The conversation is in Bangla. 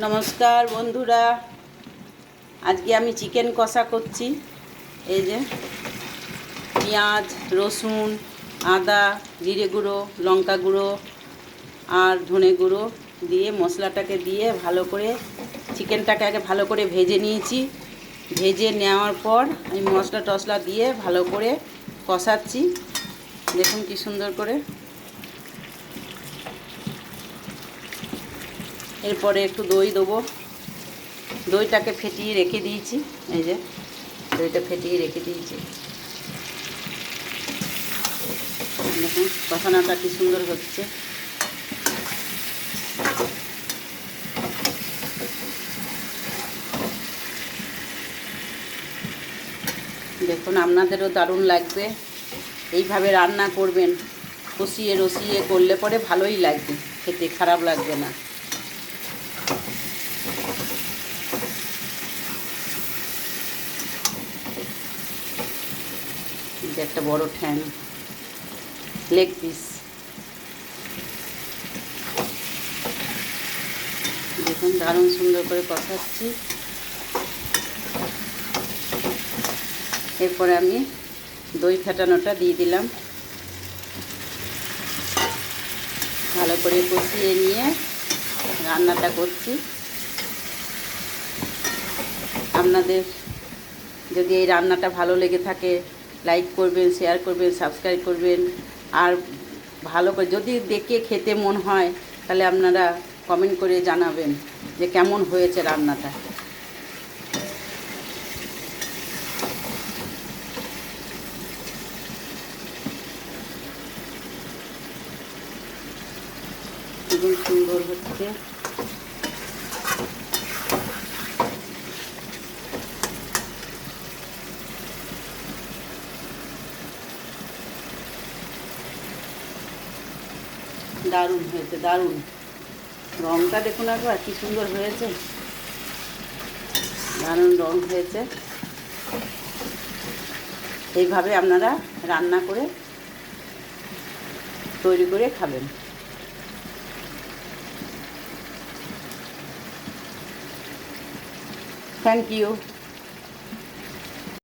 নমস্কার বন্ধুরা, আজকে আমি চিকেন কষা করছি। এই যে পেঁয়াজ, রসুন, আদা, জিরে গুঁড়ো, লঙ্কা গুঁড়ো আর ধনে গুঁড়ো দিয়ে মশলাটাকে দিয়ে ভালো করে চিকেনটাকে আগে ভালো করে ভেজে নিয়েছি। ভেজে নেওয়ার পর আমি মশলা টশলা দিয়ে ভালো করে কষাচ্ছি। দেখুন কি সুন্দর করে। এরপরে একটু দই দেবো। দইটাকে ফেটিয়ে রেখে দিয়েছি। এই যে দইটা ফেটিয়ে রেখে দিয়েছি। দেখুন কষানোটা কি সুন্দর হচ্ছে। দেখুন আপনাদেরও দারুণ লাগবে। এইভাবে রান্না করবেন, কষিয়ে রসিয়ে করলে পরে ভালোই লাগবে, খেতে খারাপ লাগবে না। এটা একটা বড় ঠ্যাং, লেগ পিস। দেখুন দারুণ সুন্দর করে কষাচ্ছি। এরপরে আমি দই ফেটানোটা দিয়ে দিলাম। ভালো করে কষিয়ে নিয়ে রান্নাটা করছি। আপনাদের যদি এই রান্নাটা ভালো লেগে থাকে লাইক করবেন, শেয়ার করবেন, সাবস্ক্রাইব করবেন। আর ভালো করে যদি দেখে খেতে মন হয় তাহলে আপনারা কমেন্ট করে জানাবেন যে কেমন হয়েছে রান্নাটা। খুব সুন্দর হচ্ছে। দারুণ হয়েছে, দারুণ। রঙটা দেখুন একবার কি সুন্দর হয়েছে, দারুণ রঙ হয়েছে। এইভাবে আপনারা রান্না করে তৈরি করে খাবেন। Thank you.